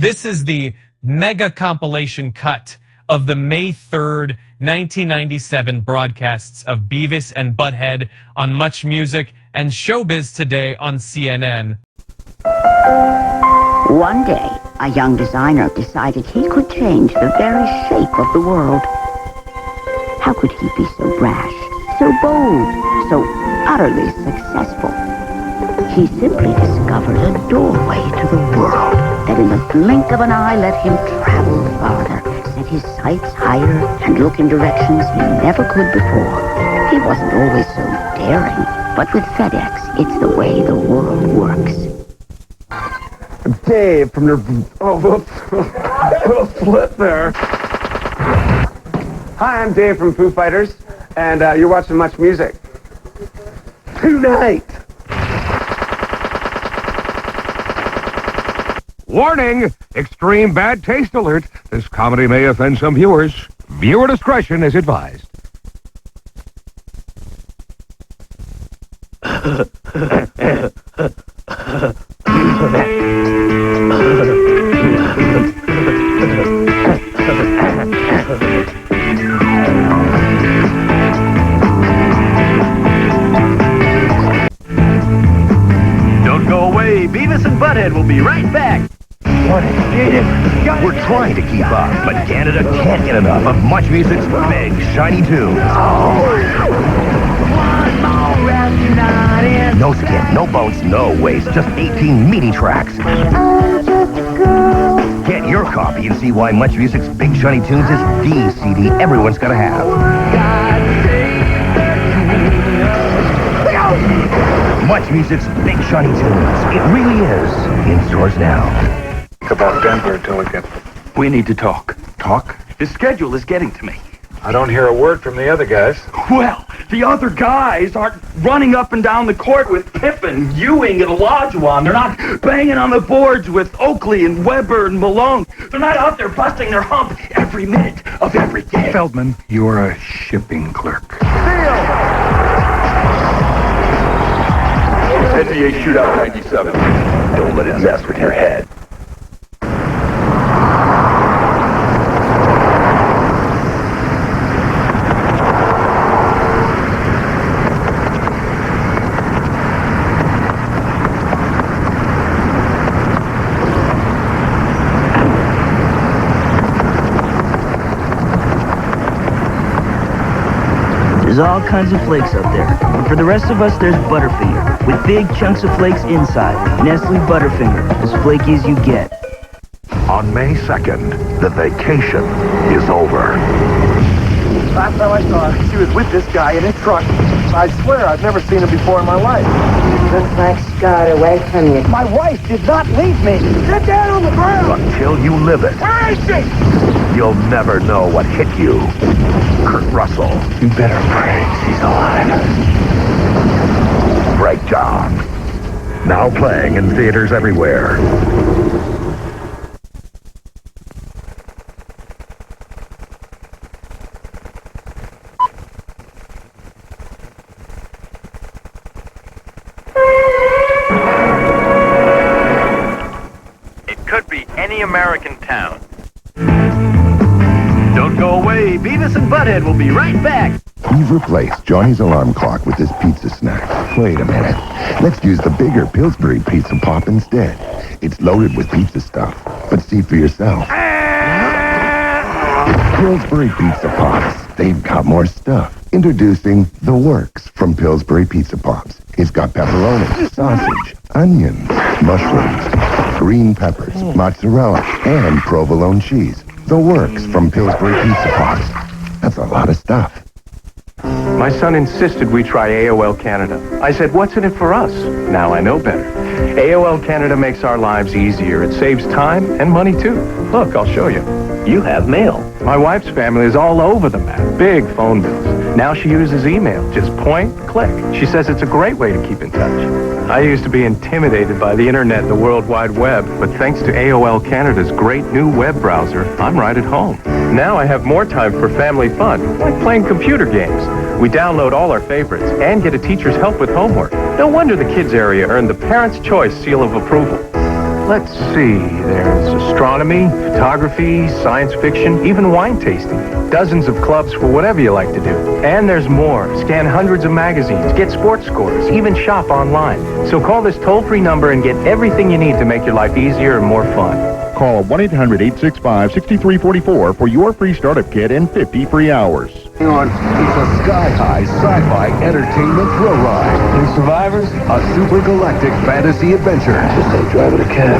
This is the mega compilation cut of the May 3rd, 1997 broadcasts of Beavis and Butthead on Much Music and ShowBiz Today on CNN. One day, a young designer decided he could change the very shape of the world. How could he be so brash, so bold, so utterly successful? He simply discovered a doorway to the world that in the blink of an eye let him travel farther, set his sights higher, and look in directions he never could before. He wasn't always so daring, but with FedEx, it's the way the world works. Dave from the... Oh, whoops. Little slip there. Hi, I'm Dave from Foo Fighters, and you're watching Much Music. Tonight! Warning! Extreme bad taste alert. This comedy may offend some viewers. Viewer discretion is advised. Don't go away. Beavis and Butthead will be right back. We're trying to keep up, but Canada can't get enough of Much Music's big, shiny tunes. No skin, no bones, no waste, just 18 meaty tracks. Get your copy and see why Much Music's Big Shiny Tunes is the CD everyone's gotta have. Much Music's Big Shiny Tunes. It really is in stores now. About Denver until it gets... We need to talk. Talk? His schedule is getting to me. I don't hear a word from the other guys. Well, the other guys aren't running up and down the court with Pippin, Ewing, and Olajuwon. They're not banging on the boards with Oakley and Weber and Malone. They're not out there busting their hump every minute of every game. Feldman, you're a shipping clerk. NBA Shootout 97. Don't let it mess with your head. There's all kinds of flakes up there. And for the rest of us, there's Butterfinger, with big chunks of flakes inside. Nestle Butterfinger, as flaky as you get. On May 2nd, the vacation is over. Last time I saw her, she was with this guy in his truck. I swear I've never seen him before in my life. Looks like Scott away from you. My wife did not leave me. Get down on the ground! Until you live it, Where is she? you'll never know what hit you. Kurt Russell. You better pray she's alive. Breakdown. Now playing in theaters everywhere. It could be any American town. Don't go away. Beavis and Butthead will be right back. We've replaced Johnny's alarm clock with this pizza snack. Wait a minute. Let's use the bigger Pillsbury Pizza Pop instead. It's loaded with pizza stuff. But see for yourself. Pillsbury Pizza Pops. They've got more stuff. Introducing The Works from Pillsbury Pizza Pops. It's got pepperoni, sausage, onions, mushrooms, green peppers, mozzarella, and provolone cheese. The Works from Pillsbury Pizza Pops. That's a lot of stuff. My son insisted we try AOL Canada. I said, what's in it for us? Now I know better. AOL Canada makes our lives easier. It saves time and money, too. Look, I'll show you. You have mail. My wife's family is all over the map. Big phone bills. Now she uses email. Just point, click. She says it's a great way to keep in touch. I used to be intimidated by the internet and the World Wide Web, but thanks to AOL Canada's great new web browser, I'm right at home. Now I have more time for family fun, like playing computer games. We download all our favorites and get a teacher's help with homework. No wonder the kids area earned the Parents' Choice seal of approval. Let's see, there's astronomy, photography, science fiction, even wine tasting. Dozens of clubs for whatever you like to do. And there's more. Scan hundreds of magazines, get sports scores, even shop online. So call this toll-free number and get everything you need to make your life easier and more fun. Call 1-800-865-6344 for your free startup kit and 50 free hours. It's a sky-high sci-fi entertainment thrill ride. And survivors? A super galactic fantasy adventure. Just like driving a cab.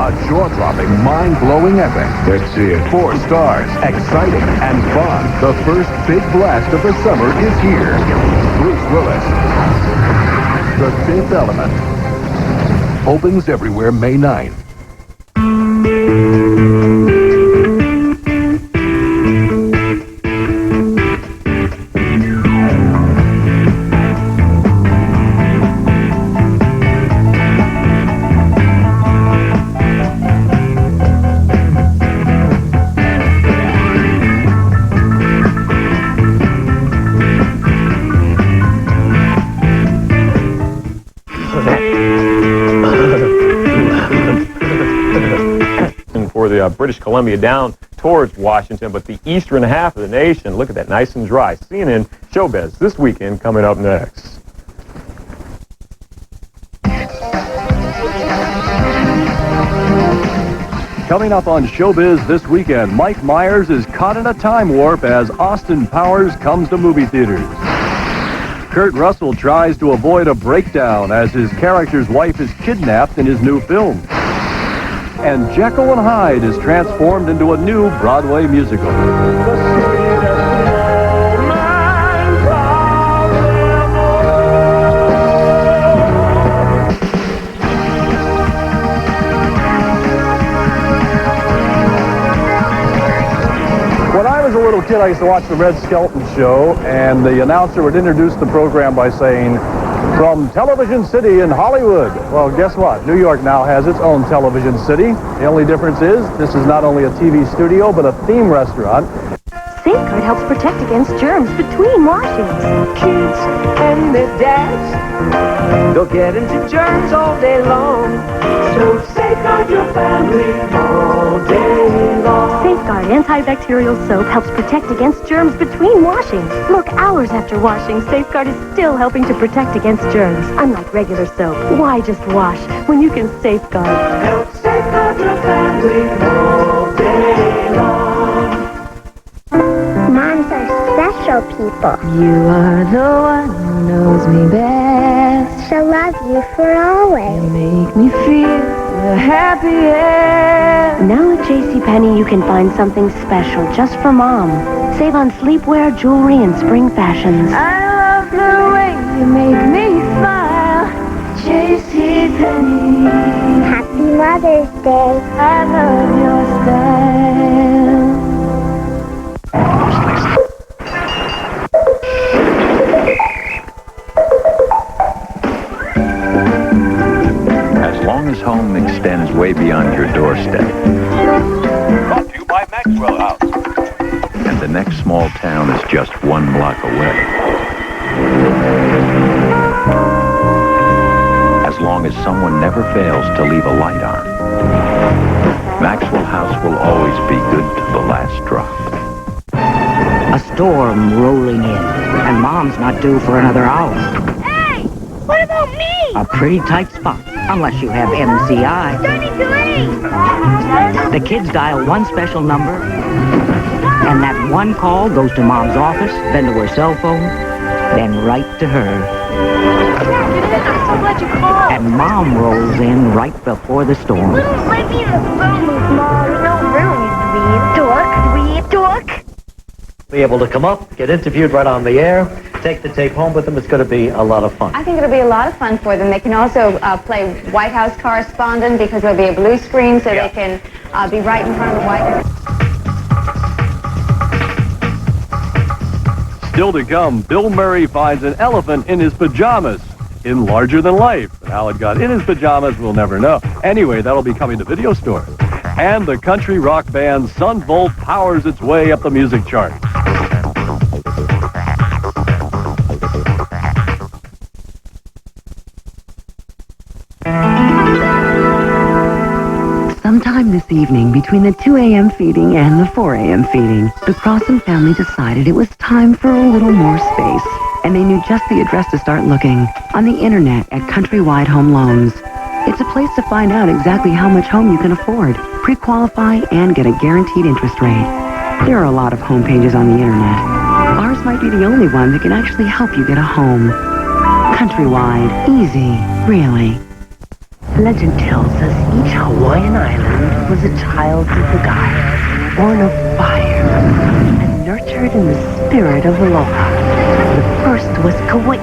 A jaw-dropping, mind-blowing epic. Let's see it. 4 stars, exciting and fun. The first big blast of the summer is here. Bruce Willis. The Fifth Element. Opens everywhere May 9th. For the British Columbia down towards Washington, but the eastern half of the nation, look at that, nice and dry. CNN ShowBiz this weekend coming up next. Coming up on ShowBiz this weekend, Mike Myers is caught in a time warp as Austin Powers comes to movie theaters. Kurt Russell tries to avoid a breakdown as his character's wife is kidnapped in his new film. And Jekyll and Hyde is transformed into a new Broadway musical. When I was a little kid, I used to watch the Red Skelton Show, and the announcer would introduce the program by saying, "From Television City in Hollywood." Well, guess what? New York now has its own Television City. The only difference is this is not only a TV studio, but a theme restaurant. Safeguard helps protect against germs between washings. Kids and their dads, they'll get into germs all day long. So safeguard your family all day long. Safeguard antibacterial soap helps protect against germs between washings. Look, hours after washing, Safeguard is still helping to protect against germs. Unlike regular soap, why just wash when you can Safeguard? Help safeguard your family all day long. Moms are special people. You are the one who knows me best. She'll love you for always. You make me feel the happiest. Now at JCPenney, you can find something special just for Mom. Save on sleepwear, jewelry, and spring fashions. I love the way you make me smile. JCPenney. Happy Mother's Day. I love your style. As long as home extends way beyond your doorstep. Brought to you by Maxwell House. And the next small town is just 1 block away. As long as someone never fails to leave a light on. Maxwell House will always be good to the last drop. A storm rolling in, and Mom's not due for another hour. Hey, what about me? A pretty tight spot, unless you have MCI. 33. The kids dial one special number, and that one call goes to Mom's office, then to her cell phone, then right to her. I'm so glad you called. And Mom rolls in right before the storm. Let me in the phone booth, Mom. No room, you dork. Be able to come up, get interviewed right on the air, take the tape home with them. It's going to be a lot of fun. I think it'll be a lot of fun for them. They can also play White House correspondent because there'll be a blue screen so they can be right in front of the White House. Still to come, Bill Murray finds an elephant in his pajamas in Larger Than Life. And how it got in his pajamas, we'll never know. Anyway, that'll be coming to video stores. And the country rock band Sun Volt powers its way up the music chart. Sometime this evening, between the 2 a.m. feeding and the 4 a.m. feeding, the Crossan family decided it was time for a little more space. And they knew just the address to start looking, on the internet at Countrywide Home Loans. It's a place to find out exactly how much home you can afford, pre-qualify, and get a guaranteed interest rate. There are a lot of home pages on the internet. Ours might be the only one that can actually help you get a home. Countrywide. Easy. Really. Legend tells us each Hawaiian island was a child of the gods, born of fire, and nurtured in the spirit of aloha. The first was Kauai.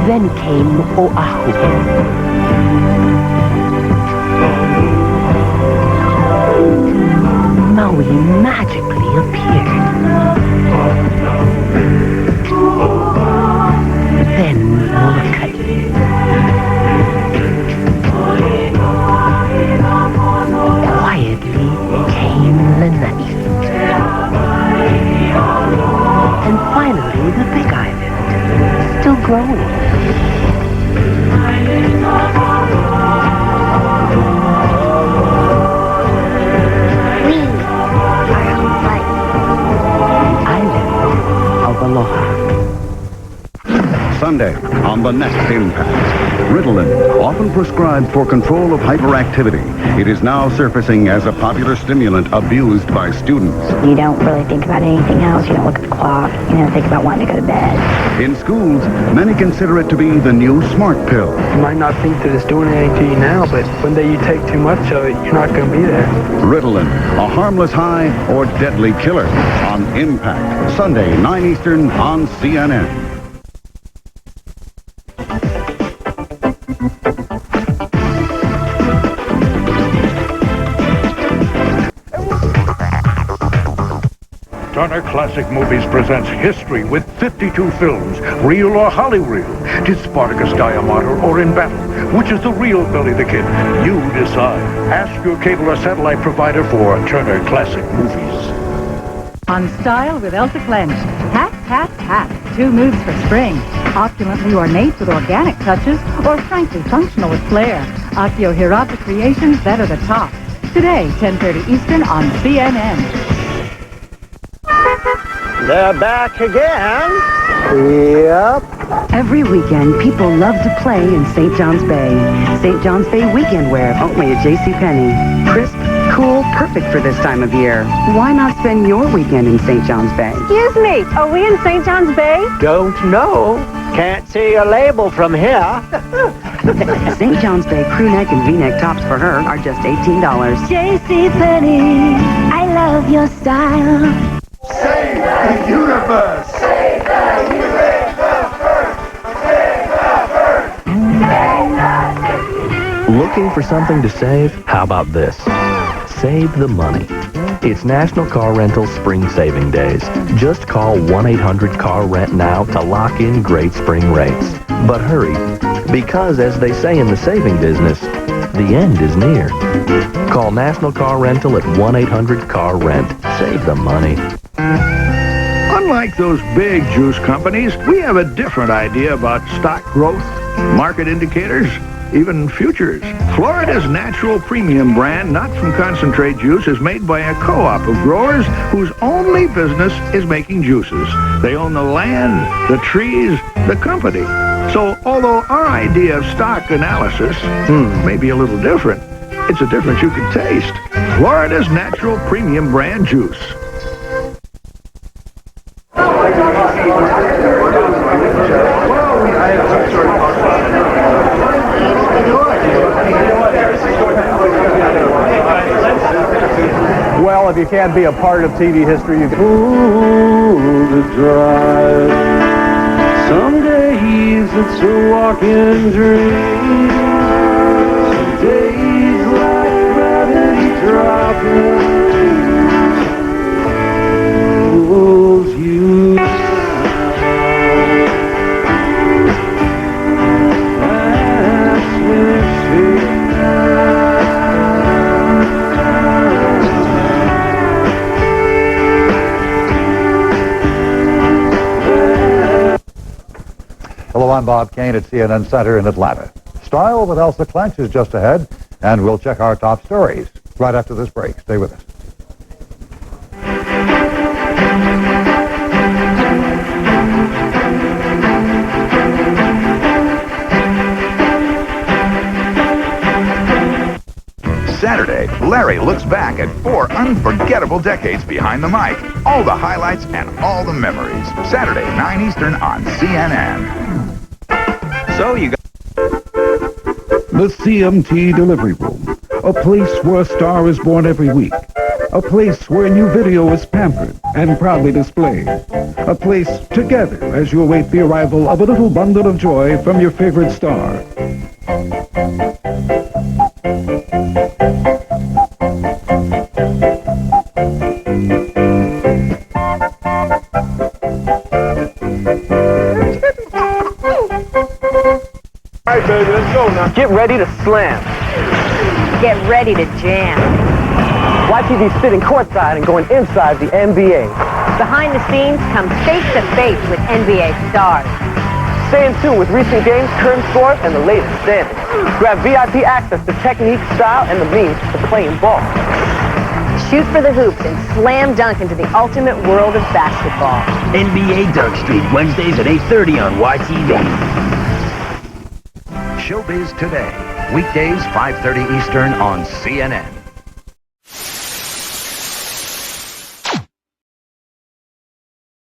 Then came Oahu. Maui magically appeared. Then Molokai. Quietly came Lanai. And finally the Big Island, still growing. We are Hawaii. The island of Aloha. Sunday on the next Impact. Ritalin, often prescribed for control of hyperactivity, it is now surfacing as a popular stimulant abused by students. You don't really think about anything else. You don't look at the clock. You don't think about wanting to go to bed. In schools, many consider it to be the new smart pill. You might not think that it's doing anything to you now, but one day you take too much of it, you're not going to be there. Ritalin, a harmless high or deadly killer. On Impact, Sunday, 9 Eastern on CNN. Turner Classic Movies presents history with 52 films, real or Hollywood. Did Spartacus die a martyr or in battle? Which is the real Billy the Kid? You decide. Ask your cable or satellite provider for Turner Classic Movies. On Style with Elsa Clench. Hat, hat, hat. 2 moves for spring. Opulently ornate with organic touches or frankly functional with flair. Akio Hirata Creations that are the top. Today, 10:30 Eastern on CNN. They're back again. Yep. Every weekend, people love to play in St. John's Bay. St. John's Bay weekend wear, only at JCPenney. Crisp, cool, perfect for this time of year. Why not spend your weekend in St. John's Bay? Excuse me, are we in St. John's Bay? Don't know. Can't see a label from here. St. John's Bay crew neck and V-neck tops for her are just $18. JCPenney, I love your style. Save the universe! Save the universe! Save the Looking for something to save? How about this? Save the money. It's National Car Rental Spring Saving Days. Just call 1-800-CAR-RENT now to lock in great spring rates. But hurry, because as they say in the saving business, the end is near. Call National Car Rental at 1-800-CAR-RENT. Save the money. Unlike those big juice companies, we have a different idea about stock growth, market indicators, even futures. Florida's natural premium brand, not from concentrate juice, is made by a co-op of growers whose only business is making juices. They own the land, the trees, the company. So although our idea of stock analysis may be a little different, it's a difference you can taste. Florida's natural premium brand juice. Well, if you can't be a part of TV history, you can... The drive. Some days it's a walking dream. Some days like gravity dropping pulls you down. That's when it's Hello, I'm Bob Kane at CNN Center in Atlanta. Style with Elsa Clench is just ahead, and we'll check our top stories right after this break. Stay with us. Saturday, Larry looks back at 4 unforgettable decades behind the mic. All the highlights and all the memories. Saturday, 9 Eastern on CNN. So you got... The CMT Delivery Room, a place where a star is born every week. A place where new video is pampered and proudly displayed. A place together as you await the arrival of a little bundle of joy from your favorite star. All right, baby, let's go now. Get ready to slam. Get ready to jam. YTV's sitting courtside and going inside the NBA. Behind the scenes, come face to face with NBA stars. Stay in tune with recent games, current scores, and the latest standings. Grab VIP access to technique, style, and the means to playing ball. Shoot for the hoops and slam dunk into the ultimate world of basketball. NBA Dunk Street, Wednesdays at 8:30 on YTV. ShowBiz Today, weekdays 5:30 Eastern on CNN.